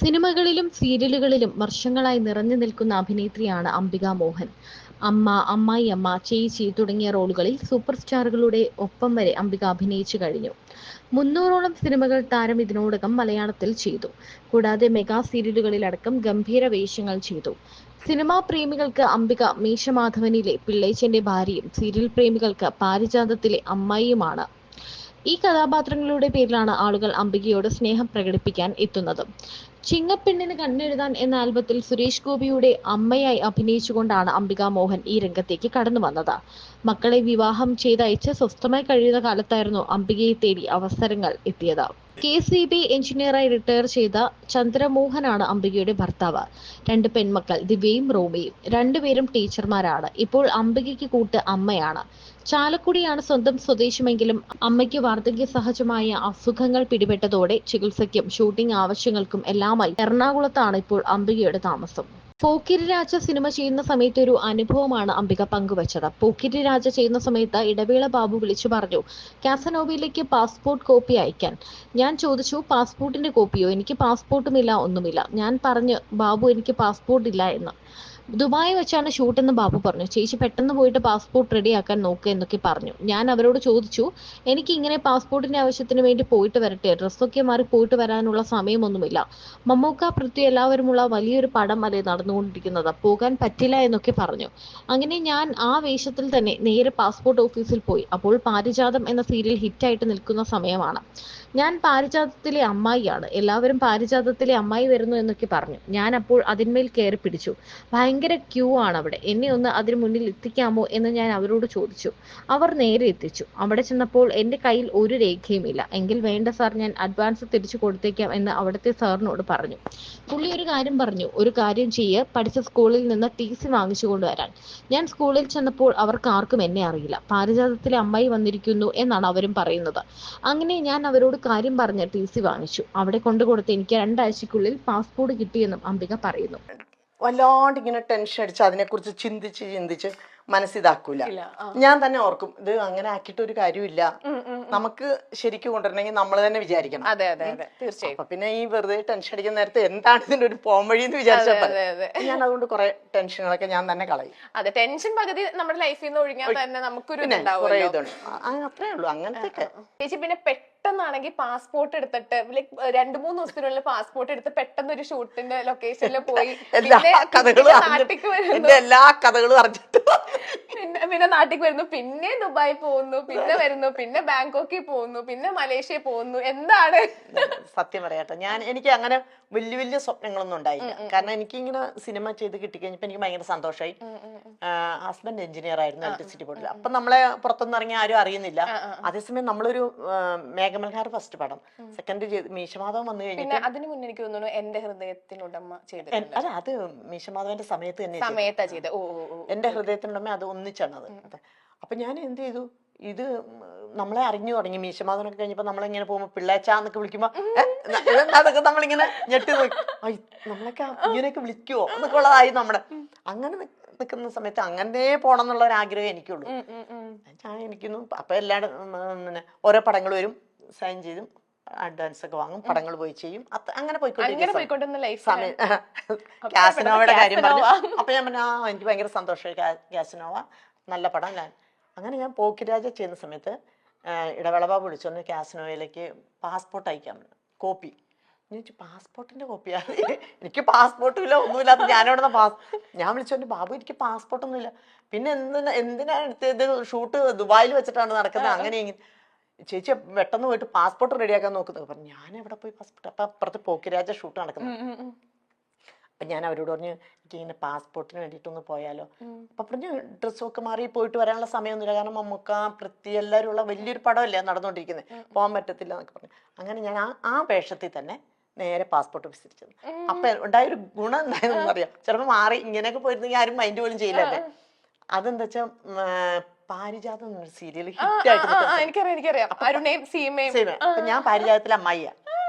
സിനിമകളിലും സീരിയലുകളിലും വർഷങ്ങളായി നിറഞ്ഞു നിൽക്കുന്ന അഭിനേത്രിയാണ് അംബിക മോഹൻ. അമ്മ, അമ്മായിയമ്മ, ചേച്ചി തുടങ്ങിയ റോളുകളിൽ സൂപ്പർ സ്റ്റാറുകളുടെ ഒപ്പം വരെ അംബിക അഭിനയിച്ചു കഴിഞ്ഞു. 300ഓളം സിനിമകൾ താരം ഇതിനോടകം മലയാളത്തിൽ ചെയ്തു. കൂടാതെ മെഗാ സീരിയലുകളിലടക്കം ഗംഭീര വേഷങ്ങൾ ചെയ്തു. സിനിമാ പ്രേമികൾക്ക് അംബിക മീശമാധവനിലെ പിള്ളേച്ചന്റെ ഭാര്യയും സീരിയൽ പ്രേമികൾക്ക് പാരിജാതത്തിലെ അമ്മായിയുമാണ്. ഈ കഥാപാത്രങ്ങളുടെ പേരിലാണ് ആളുകൾ അംബികയോട് സ്നേഹം പ്രകടിപ്പിക്കാൻ എത്തുന്നത്. ചിങ്ങപ്പെണ്ണിന് കണ്ണെഴുതാൻ എന്ന ആൽബത്തിൽ സുരേഷ് ഗോപിയുടെ അമ്മയായി അഭിനയിച്ചുകൊണ്ടാണ് അംബിക മോഹൻ ഈ രംഗത്തേക്ക് കടന്നു വന്നത്. മക്കളെ വിവാഹം ചെയ്തയച്ച് സ്വസ്ഥമായി കഴിയുന്ന കാലത്തായിരുന്നു അംബികയെ തേടി അവസരങ്ങൾ എത്തിയത്. KCB എഞ്ചിനീയറായി റിട്ടയർ ചെയ്ത ചന്ദ്രമോഹനാണ് അംബികയുടെ ഭർത്താവ്. 2 പെൺമക്കൾ ദിവ്യയും റോമിയും. രണ്ടുപേരും ടീച്ചർമാരാണ്. ഇപ്പോൾ അംബികയ്ക്ക് കൂട്ട് അമ്മയാണ്. ചാലക്കുടിയാണ് സ്വന്തം സ്വദേശമെങ്കിലും അമ്മയ്ക്ക് വാർദ്ധക്യ സഹജമായ അസുഖങ്ങൾ പിടിപെട്ടതോടെ ചികിത്സയ്ക്കും ഷൂട്ടിംഗ് ആവശ്യങ്ങൾക്കും എല്ലാമായി എറണാകുളത്താണ് ഇപ്പോൾ അംബികയുടെ താമസം. പോക്കിരി രാജ സിനിമ ചെയ്യുന്ന സമയത്ത് ഒരു അനുഭവമാണ് അംബിക പങ്കുവച്ചത്. പോക്കിരി രാജ ചെയ്യുന്ന സമയത്ത് ഇടവേള ബാബു വിളിച്ചു പറഞ്ഞു, കാസനോവയിലേക്ക് പാസ്പോർട്ട് കോപ്പി അയക്കാൻ. ഞാൻ ചോദിച്ചു, പാസ്പോർട്ടിന്റെ കോപ്പിയോ? എനിക്ക് പാസ്പോർട്ടുമില്ല, ഒന്നുമില്ല. ഞാൻ പറഞ്ഞു, ബാബു എനിക്ക് പാസ്പോർട്ട് ഇല്ല എന്ന്. ദുബായ് വെച്ചാണ് ഷൂട്ട് എന്ന് ബാബു പറഞ്ഞു. ചേച്ചി പെട്ടെന്ന് പോയിട്ട് പാസ്പോർട്ട് റെഡിയാക്കാൻ നോക്കുക എന്നൊക്കെ പറഞ്ഞു. ഞാൻ അവരോട് ചോദിച്ചു, എനിക്ക് ഇങ്ങനെ പാസ്പോർട്ടിന്റെ ആവശ്യത്തിന് വേണ്ടി പോയിട്ട് വരട്ടെ, ഡ്രസ്സൊക്കെ മാറി പോയിട്ട് വരാനുള്ള സമയമൊന്നുമില്ല. മമ്മൂക്ക, പൃഥ്വി എല്ലാവരുമുള്ള വലിയൊരു പടം അല്ലേ നടന്നുകൊണ്ടിരിക്കുന്നത്, പോകാൻ പറ്റില്ല എന്നൊക്കെ പറഞ്ഞു. അങ്ങനെ ഞാൻ ആ വേഷത്തിൽ തന്നെ നേരെ പാസ്പോർട്ട് ഓഫീസിൽ പോയി. അപ്പോൾ പാരിജാതം എന്ന സീരിയൽ ഹിറ്റായിട്ട് നിൽക്കുന്ന സമയമാണ്. ഞാൻ പാരിജാതത്തിലെ അമ്മായിയാണ്, എല്ലാവരും പാരിജാതത്തിലെ അമ്മായി വരുന്നു എന്നൊക്കെ പറഞ്ഞു. ഞാൻ അപ്പോൾ അതിന്മേൽ കയറി പിടിച്ചു. ഭയങ്കര ക്യൂ ആണ് അവിടെ. എന്നെ ഒന്ന് അതിന് മുന്നിൽ എത്തിക്കാമോ എന്ന് ഞാൻ അവരോട് ചോദിച്ചു. അവർ നേരെ എത്തിച്ചു. അവിടെ ചെന്നപ്പോൾ എൻ്റെ കയ്യിൽ ഒരു രേഖയുമില്ല. എങ്കിൽ വേണ്ട സാർ, ഞാൻ അഡ്വാൻസ് തിരിച്ചു കൊടുത്തേക്കാം എന്ന് അവിടുത്തെ സാറിനോട് പറഞ്ഞു. പുള്ളി ഒരു കാര്യം പറഞ്ഞു, ഒരു കാര്യം ചെയ്യ്, പഠിച്ച സ്കൂളിൽ നിന്ന് TC വാങ്ങിച്ചു കൊണ്ടുവരാൻ. ഞാൻ സ്കൂളിൽ ചെന്നപ്പോൾ അവർക്ക് ആർക്കും എന്നെ അറിയില്ല. പാരിജാതത്തിലെ അമ്മായി വന്നിരിക്കുന്നു എന്നാണ് അവരും പറയുന്നത്. അങ്ങനെ ഞാൻ അവരോട് കാര്യം പറഞ്ഞ് TC വാങ്ങിച്ചു. അവിടെ കൊണ്ടുകൊടുത്ത് എനിക്ക് 2 ആഴ്ചയ്ക്കുള്ളിൽ പാസ്പോർട്ട് കിട്ടിയെന്നും അംബിക പറയുന്നു. വല്ലാണ്ട് ഇങ്ങനെ ടെൻഷൻ അടിച്ച് അതിനെക്കുറിച്ച് ചിന്തിച്ച് മനസ്സിതാക്കൂല. ഞാൻ തന്നെ ഓർക്കും, ഇത് അങ്ങനെ ആക്കിയിട്ട് ഒരു കാര്യമില്ല, നമുക്ക് ശരിക്കും കൊണ്ടുവരണമെങ്കിൽ നമ്മൾ തന്നെ വിചാരിക്കണം. അതെ അതെ അതെ, തീർച്ചയായും. അപ്പൊ പിന്നെ ഈ വെറുതെ ടെൻഷൻ അടിക്കുന്ന നേരത്തെ എന്താണ് ഇതിന്റെ ഒരു പോംവഴി എന്ന് വിചാരിച്ചപ്പോൾ ഞാൻ അതുകൊണ്ട് കുറെ ടെൻഷനുകളൊക്കെ ഞാൻ തന്നെ കളയും. അതെ, ടെൻഷൻ പകുതി നമ്മുടെ ലൈഫിൽ നിന്ന് ഒഴിഞ്ഞാൽ തന്നെ നമുക്കൊരു കുറെ ഇതുണ്ട്. അത്രേ ഉള്ളൂ അങ്ങനത്തെ. ചേച്ചി പിന്നെ പെട്ടെന്നാണെങ്കിൽ പാസ്പോർട്ട് എടുത്തിട്ട് 2-3 ദിവസത്തിനുള്ളിൽ പാസ്പോർട്ട് എടുത്ത് പെട്ടെന്ന് ഒരു ഷൂട്ടിന്റെ ലൊക്കേഷനിൽ പോയി എല്ലാ കഥകളും അറിഞ്ഞിട്ട് പിന്നെ നാട്ടിലേക്ക് വരുന്നു, പിന്നെ ദുബായി പോകുന്നു, പിന്നെ വരുന്നു, പിന്നെ ബാങ്കോക്കിൽ പോകുന്നു, പിന്നെ മലേഷ്യ പോകുന്നു. എന്താണ് സത്യം പറയാട്ടോ, എനിക്ക് അങ്ങനെ വലിയ വലിയ സ്വപ്നങ്ങളൊന്നും ഉണ്ടായില്ല. കാരണം എനിക്ക് ഇങ്ങനെ സിനിമ ചെയ്ത് കിട്ടിക്കഴിഞ്ഞപ്പോ എനിക്ക് ഭയങ്കര സന്തോഷമായി. ഹസ്ബൻഡ് എഞ്ചിനീയർ ആയിരുന്നു ഇലക്ട്രിസിറ്റി ബോർഡിൽ. അപ്പൊ നമ്മളെ പുറത്തൊന്നും ഇറങ്ങി ആരും അറിയുന്നില്ല. അതേസമയം നമ്മളൊരു മേഘമൽഹാർ ഫസ്റ്റ് പടം, സെക്കൻഡ് മീശമാധവൻ വന്നു കഴിഞ്ഞിട്ട് അതിന് മുന്നേ എനിക്ക് തോന്നുന്നു എന്റെ ഹൃദയത്തിനുടമ ചെയ്തിട്ടുണ്ട്. അല്ല, അത് മീശമാധവന്റെ സമയത്ത് തന്നെ ചെയ്ത് എന്റെ ഹൃദയത്തിനുടമ അത് ഒന്നിച്ചാണത്. അപ്പൊ ഞാൻ എന്ത് ചെയ്തു, ഇത് നമ്മളെ അറിഞ്ഞു തുടങ്ങി. മീശമാധവനൊക്കെ കഴിഞ്ഞപ്പോ നമ്മളിങ്ങനെ പോകുമ്പോ പിള്ളേച്ചാന്നൊക്കെ വിളിക്കുമ്പോ അതൊക്കെ നമ്മളിങ്ങനെ ഞെട്ടി നോക്കി, നമ്മളൊക്കെ ഇങ്ങനെയൊക്കെ വിളിക്കുവോ എന്നൊക്കെ ഉള്ളതായി നമ്മുടെ. അങ്ങനെ നിൽക്കുന്ന സമയത്ത് അങ്ങനെ പോണം എന്നുള്ള ഒരു ആഗ്രഹം എനിക്കുള്ളൂ. ഞാൻ എനിക്കൊന്നു അപ്പൊ എല്ലാവരും ഓരോ പടങ്ങൾ വരും, സൈൻ ചെയ്തും അഡ്വാൻസ് ഒക്കെ വാങ്ങും, പടങ്ങൾ പോയി ചെയ്യും. അങ്ങനെ പോയിക്കൊണ്ടിരിക്കുന്ന സമയം കാസനോവയുടെ കാര്യം പറഞ്ഞു. അപ്പൊ ഞാൻ പറഞ്ഞു, എനിക്ക് ഭയങ്കര സന്തോഷമായി, കാസനോവ നല്ല പടം. അങ്ങനെ ഞാൻ പോക്കിരാജ ചെയ്യുന്ന സമയത്ത് ഇടവേളബാബു വിളിച്ചോണ്ട് കാസനോവയിലേക്ക് പാസ്പോർട്ട് അയക്കാൻ പറഞ്ഞു, കോപ്പി. പാസ്പോർട്ടിന്റെ കോപ്പിയാണ്, എനിക്ക് പാസ്പോർട്ടും ഇല്ല, ഒന്നുമില്ലാത്ത ഞാനവിടെ ഞാൻ വിളിച്ചോണ്ട്, ബാബു എനിക്ക് പാസ്പോർട്ടൊന്നും ഇല്ല. പിന്നെ എന്തിനാണ് എടുത്തത്, ഷൂട്ട് ദുബായിൽ വെച്ചിട്ടാണ് നടക്കുന്നത്. അങ്ങനെ ചേച്ചി പെട്ടെന്ന് പോയിട്ട് പാസ്പോർട്ട് റെഡിയാക്കാൻ നോക്കുന്നത് പറഞ്ഞു. ഞാൻ എവിടെ പോയി പാസ്പോർട്ട്? അപ്പൊ അപ്പുറത്ത് പോക്കിരാജ ഷൂട്ട് നടക്കുന്നത്. അപ്പൊ ഞാൻ അവരോട് പറഞ്ഞു, എനിക്ക് ഇങ്ങനെ പാസ്പോർട്ടിന് വേണ്ടിയിട്ടൊന്ന് പോയാലോ. അപ്പൊ പറഞ്ഞു, ഡ്രസ്സൊക്കെ മാറി പോയിട്ട് വരാനുള്ള സമയമൊന്നുമില്ല, കാരണം മമ്മൂക്ക, പൃഥ്വി എല്ലാവരും ഉള്ള വലിയൊരു പടമല്ലേ നടന്നുകൊണ്ടിരിക്കുന്നത്, പോകാൻ പറ്റത്തില്ല എന്നൊക്കെ പറഞ്ഞു. അങ്ങനെ ഞാൻ ആ വേഷത്തിൽ തന്നെ നേരെ പാസ്പോർട്ട് ഓഫീസ് തിരിച്ചത്. അപ്പൊ ഉണ്ടായൊരു ഗുണം എന്തായെന്ന് അറിയാം, ചിലപ്പോൾ മാറി ഇങ്ങനെയൊക്കെ പോയിരുന്നെങ്കിൽ ആരും മൈൻഡ് പോലും ചെയ്യില്ലല്ലേ. അതെന്താ വെച്ചാൽ പാരിജാതം എന്നൊരു സീരിയൽ ഹിറ്റായിട്ട്, അപ്പൊ ഞാൻ പാരിജാതത്തിലെ അമ്മായിയാ.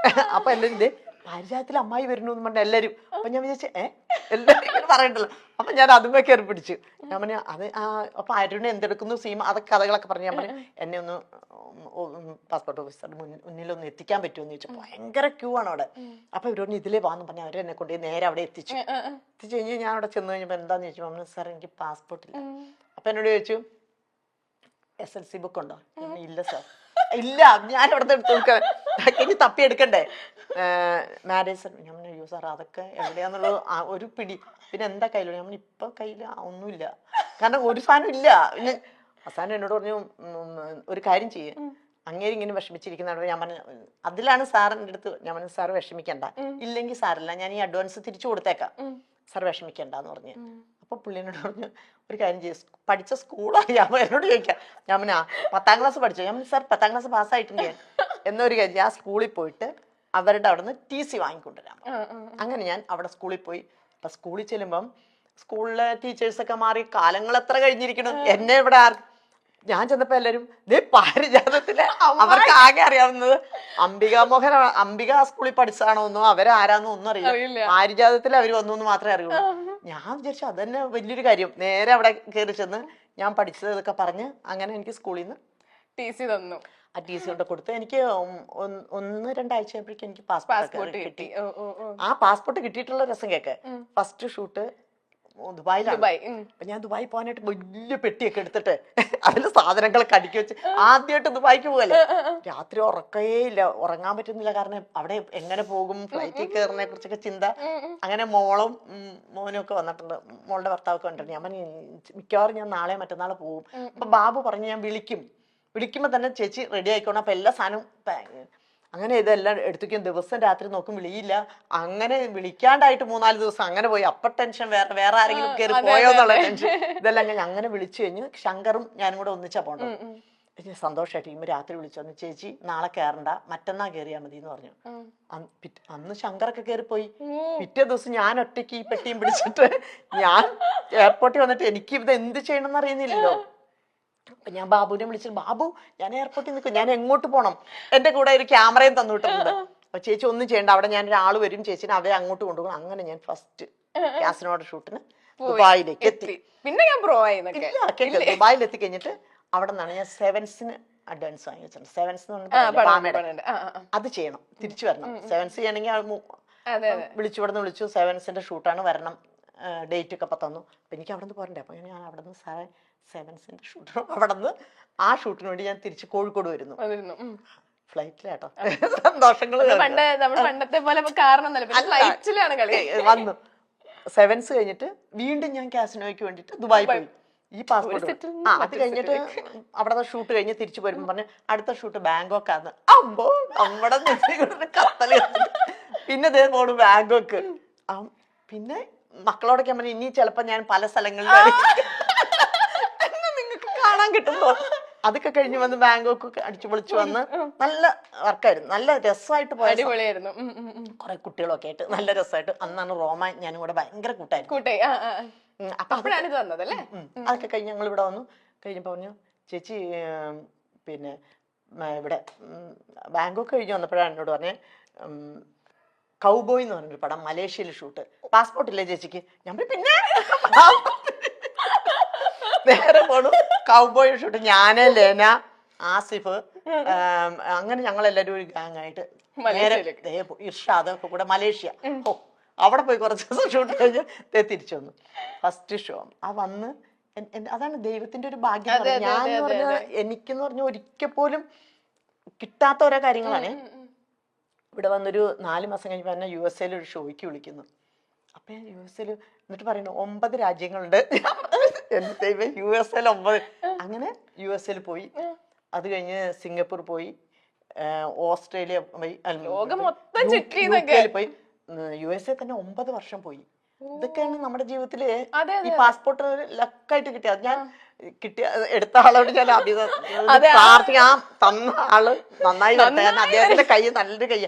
അപ്പൊ എന്റെ ഇത് പാരിജാതത്തിൽ അമ്മായി വരുന്നു എന്ന് പറഞ്ഞ എല്ലാരും. അപ്പൊ ഞാൻ വിചാരിച്ചു എല്ലാരും ഇങ്ങനെ പറയണ്ടല്ലോ. അപ്പൊ ഞാൻ അതുമ്പോ കയറി പിടിച്ചു. ഞാൻ പറഞ്ഞു അത് അപ്പൊ അരുണ് എന്തെടുക്കുന്നു സീമ, അതൊക്കെ കഥകളൊക്കെ പറഞ്ഞു. ഞാൻ പറഞ്ഞു എന്നെ ഒന്ന് പാസ്പോർട്ട് ഓഫീസറുടെ മുന്നിലൊന്ന് എത്തിക്കാൻ പറ്റുമോ എന്ന് ചോദിച്ചു. ഭയങ്കര ക്യൂ ആണ് അവിടെ. അപ്പൊ ഇവരൊന്ന് ഇതിലേ വാന്ന് പറഞ്ഞാൽ അവരെന്നെ കൊണ്ട് നേരെ അവിടെ എത്തിച്ചു കഴിഞ്ഞാൽ ഞാൻ അവിടെ ചെന്ന് കഴിഞ്ഞപ്പോ എന്താന്ന് ചോദിച്ചു, സാർ എനിക്ക് പാസ്പോർട്ട് ഇല്ല. അപ്പൊ എന്നോട് ചോദിച്ചു SLC ബുക്ക് ഉണ്ടോ? ഇല്ല സാർ. ഇല്ല, ഞാൻ അവിടെ നിന്ന് എടുത്തു നോക്കാൻ ഇനി തപ്പി എടുക്കണ്ടേ മാരേജ്. ഞാൻ അയ്യോ സാർ അതൊക്കെ എവിടെയാന്നുള്ളത് ഒരു പിടി. പിന്നെ എന്താ കയ്യിലുള്ള? ഞാൻ ഇപ്പൊ കയ്യില് ഒന്നുമില്ല, കാരണം ഒരു സാധനം ഇല്ല. പിന്നെ അവസാനം എന്നോട് പറഞ്ഞു ഒരു കാര്യം ചെയ്യേ, അങ്ങേര് ഇങ്ങനെ വിഷമിച്ചിരിക്കുന്നതാണ്. ഞാൻ പറഞ്ഞു അതിലാണ് സാറിൻ്റെ അടുത്ത് ഞാൻ പറഞ്ഞു സാറ് വിഷമിക്കണ്ട, ഇല്ലെങ്കിൽ സാറില്ല ഞാൻ ഈ അഡ്വാൻസ് തിരിച്ചു കൊടുത്തേക്കാം, സാർ വിഷമിക്കണ്ടെന്ന് പറഞ്ഞു. അപ്പൊ പുള്ളിനോട് പറഞ്ഞു ഒരു കാര്യം ചെയ്യും, പഠിച്ച സ്കൂൾ അറിയാമോ എന്നോട് ചോദിക്കാം. ഞാൻ പറഞ്ഞു 10ാം ക്ലാസ് പഠിച്ചോ? ഞാൻ സാർ 10ാം ക്ലാസ് പാസ്സായിട്ടുണ്ട് ഞാൻ. എന്നൊരു കാര്യം ആ സ്കൂളിൽ പോയിട്ട് അവരുടെ അവിടെ നിന്ന് TC വാങ്ങിക്കൊണ്ടുവരാം. അങ്ങനെ ഞാൻ അവിടെ സ്കൂളിൽ പോയി. അപ്പൊ സ്കൂളിൽ ചെല്ലുമ്പം സ്കൂളിലെ ടീച്ചേഴ്സൊക്കെ മാറി കാലങ്ങൾ എത്ര കഴിഞ്ഞിരിക്കണം. എന്നെ ഇവിടെ ഞാൻ ചെന്നപ്പോ എല്ലാരും പാരിജാതത്തിലെ അവർക്ക് ആകെ അറിയാവുന്നത് അംബികാമോഹൻ, അംബിക സ്കൂളിൽ പഠിച്ചതാണോന്നോ അവരാരാന്നോ ഒന്നും അറിയില്ല. പാരിജാതത്തിൽ അവര് വന്നു എന്ന് മാത്രമേ അറിയുള്ളൂ. ഞാൻ വിചാരിച്ചു അതന്നെ വലിയൊരു കാര്യം. നേരെ അവിടെ കയറി ചെന്ന് ഞാൻ പഠിച്ചത് ഇതൊക്കെ പറഞ്ഞ് അങ്ങനെ എനിക്ക് സ്കൂളിൽ നിന്ന് TC തന്നു. ആ TC കൊണ്ട് കൊടുത്ത് എനിക്ക് 1-2 ആഴ്ച ആയപ്പോഴേക്കും എനിക്ക് പാസ്പോർട്ട് കിട്ടി. ആ പാസ്പോർട്ട് കിട്ടിയിട്ടുള്ള രസം കേക്ക്, ഫസ്റ്റ് ഷൂട്ട് ദുബായിലാണ്. അപ്പൊ ഞാൻ ദുബായി പോകാനായിട്ട് വലിയ പെട്ടിയൊക്കെ എടുത്തിട്ട് അതില് സാധനങ്ങളൊക്കെ അടുക്കി വെച്ച് ആദ്യമായിട്ട് ദുബായിക്ക് പോകല്ലേ. രാത്രി ഉറക്കേ ഇല്ല, ഉറങ്ങാൻ പറ്റുന്നില്ല, കാരണം അവിടെ എങ്ങനെ പോകും, ഫ്ലൈറ്റിൽ കയറുന്നതിനെ കുറിച്ചൊക്കെ ചിന്ത. അങ്ങനെ മോനും ഒക്കെ വന്നിട്ടുണ്ട്, മോളുടെ ഭർത്താവൊക്കെ വന്നിട്ടുണ്ട്. ഞാൻ പറഞ്ഞു മിക്കവാറും ഞാൻ നാളെ മറ്റന്നാളെ പോകും. അപ്പൊ ബാബു പറഞ്ഞു ഞാൻ വിളിക്കുമ്പോ തന്നെ ചേച്ചി റെഡി ആയിക്കോണം. അപ്പൊ എല്ലാ സാധനവും അങ്ങനെ ഇതെല്ലാം എടുത്തിരിക്കും. ദിവസം രാത്രി നോക്കും വിളിയില്ല. അങ്ങനെ വിളിക്കാണ്ടായിട്ട് 3-4 ദിവസം അങ്ങനെ പോയി. അപ്പൊ ടെൻഷൻ വേറെ ആരെങ്കിലും കയറി പോയോ എന്നുള്ള ടെൻഷൻ. ഇതെല്ലാം അങ്ങനെ വിളിച്ചു കഴിഞ്ഞ് ശങ്കറും ഞാനും കൂടെ ഒന്നിച്ചാ പോകേണ്ടത്. സന്തോഷമായിട്ട് രാത്രി വിളിച്ചു പറഞ്ഞു ചേച്ചി നാളെ കയറണ്ട, മറ്റന്നാ കയറിയാൽ മതി എന്ന് പറഞ്ഞു. അന്ന് ശങ്കറൊക്കെ കയറിപ്പോയി. പിറ്റേ ദിവസം ഞാൻ ഒറ്റയ്ക്ക് ഈ പെട്ടിയും പിടിച്ചിട്ട് ഞാൻ എയർപോർട്ടിൽ വന്നിട്ട് എനിക്ക് ഇത് എന്ത് ചെയ്യണമെന്ന് അറിയുന്നില്ലല്ലോ. അപ്പൊ ഞാൻ ബാബുവിനെ വിളിച്ചിട്ട് ബാബു ഞാൻ എയർപോർട്ടിൽ നിൽക്കും, ഞാൻ എങ്ങോട്ട് പോകണം, എന്റെ കൂടെ ഒരു ക്യാമറയും തന്നിട്ടുണ്ട്. അപ്പൊ ചേച്ചി ഒന്നും ചെയ്യണ്ട, അവിടെ ഞാൻ ഒരാൾ വരും, ചേച്ചിനെ അവരെ അങ്ങോട്ട് കൊണ്ടുപോകും. അങ്ങനെ ഞാൻ ഫസ്റ്റ് കാസിനോട് ഷൂട്ടിന് ദുബായിലേക്ക് എത്തി. പിന്നെ ഞാൻ ദുബായിൽ എത്തി കഴിഞ്ഞിട്ട് അവിടെ നിന്നാണ് ഞാൻ സെവൻസിന് അഡ്വാൻസ് വാങ്ങി വെച്ചിട്ടുണ്ട്. സെവൻസ് അത് ചെയ്യണം, തിരിച്ചു വരണം. സെവൻസ് ചെയ്യണമെങ്കിൽ വിളിച്ചു സെവൻസിന്റെ ഷൂട്ടാണ് വരണം, ഡേറ്റ് ഒക്കെ തന്നു. അപ്പൊ എനിക്ക് അവിടെ നിന്ന് പോരണ്ടേ. അപ്പൊ ഞാൻ അവിടെ നിന്ന് സെവൻസിന്റെ ഷൂട്ട് അവിടെ നിന്ന് ആ ഷൂട്ടിന് വേണ്ടി ഞാൻ തിരിച്ച് കോഴിക്കോട് വരുന്നു. ഫ്ലൈറ്റിലാട്ടോ. സന്തോഷങ്ങൾ പണ്ടത്തെ പോലെ വന്നു. സെവൻസ് കഴിഞ്ഞിട്ട് വീണ്ടും ഞാൻ കാസിനോയ്ക്ക് വേണ്ടിട്ട് ദുബായി പോയി. ഈ പാസ്പോർട്ട് അത് കഴിഞ്ഞിട്ട് അവിടെ ഷൂട്ട് കഴിഞ്ഞ് തിരിച്ചു വരുമ്പോ പറഞ്ഞു അടുത്ത ഷൂട്ട് ബാങ്കോക്കാന്ന്. അമ്പോ നമ്മുടെ കത്തല്. പിന്നെ ഇതേ പോണു ബാങ്കോക്ക്. പിന്നെ മക്കളോടൊക്കെ പറഞ്ഞു ഇനി ചിലപ്പോ ഞാൻ പല സ്ഥലങ്ങളിലും നിങ്ങൾക്ക് കാണാൻ കിട്ടുമ്പോ. അതൊക്കെ കഴിഞ്ഞ് വന്ന് ബാങ്കോക്ക് അടിച്ചു പൊളിച്ചു വന്ന് നല്ല വർക്കായിരുന്നു, നല്ല രസമായിട്ട് പോയത്. കുറെ കുട്ടികളൊക്കെ ആയിട്ട് നല്ല രസമായിട്ട്. അന്നാണ് റോമ ഞാനും കൂടെ ഭയങ്കര കൂട്ടായിരുന്നു. അപ്പൊ അതൊക്കെ കഴിഞ്ഞ് ഞങ്ങൾ ഇവിടെ വന്നു. കഴിഞ്ഞപ്പോ പറഞ്ഞു ചേച്ചി പിന്നെ ഇവിടെ ബാങ്കോക്ക് കഴിഞ്ഞ് വന്നപ്പോഴാണ് എന്നോട് പറഞ്ഞേ കൗബോയ് എന്ന് പറഞ്ഞൊരു പടം മലേഷ്യയിൽ ഷൂട്ട്, പാസ്പോർട്ട് ഇല്ലേ ചേച്ചിക്ക്? ഞാൻ പിന്നെ നേരെ പോണു കൗബോയ് ഷൂട്ട്. ഞാന് ലേന ആസിഫ് അങ്ങനെ ഞങ്ങളെല്ലാരും ഒരു ഗാങ് ആയിട്ട് നേരെ ഇർഷാദ് ഒക്കെ കൂടെ മലേഷ്യ. അവിടെ പോയി കുറച്ച് ദിവസം ഷൂട്ട് കഴിഞ്ഞ് തിരിച്ചു വന്നു. ഫസ്റ്റ് ഷോ വന്ന് അതാണ് ദൈവത്തിന്റെ ഒരു ഭാഗ്യം. ഞാൻ പറഞ്ഞ എനിക്കെന്ന് പറഞ്ഞ ഒരിക്കൽ പോലും കിട്ടാത്ത ഓരോ കാര്യങ്ങളാണ്. ഇവിടെ വന്നൊരു 4 മാസം കഴിഞ്ഞപ്പോ എന്നെ USA ഒരു ഷോയ്ക്ക് വിളിക്കുന്നു. അപ്പൊ ഞാൻ USA എന്നിട്ട് പറയുന്നു 9 രാജ്യങ്ങളുണ്ട്. USA 9. അങ്ങനെ USA പോയി. അത് കഴിഞ്ഞ് സിംഗപ്പൂർ പോയി, ഓസ്ട്രേലിയ പോയി, പോയി. USA തന്നെ 9 വർഷം പോയി. ഇതൊക്കെയാണ് നമ്മുടെ ജീവിതത്തില് ഈ പാസ്പോർട്ട് ലക്കായിട്ട് കിട്ടിയത്. ഞാൻ എടുത്ത ആളോട് ഞാൻ പ്രാർത്ഥിക്കാം, തന്ന ആള് നന്നായി വരട്ടെ. അദ്ദേഹത്തിന്റെ കൈ നല്ലൊരു കൈ.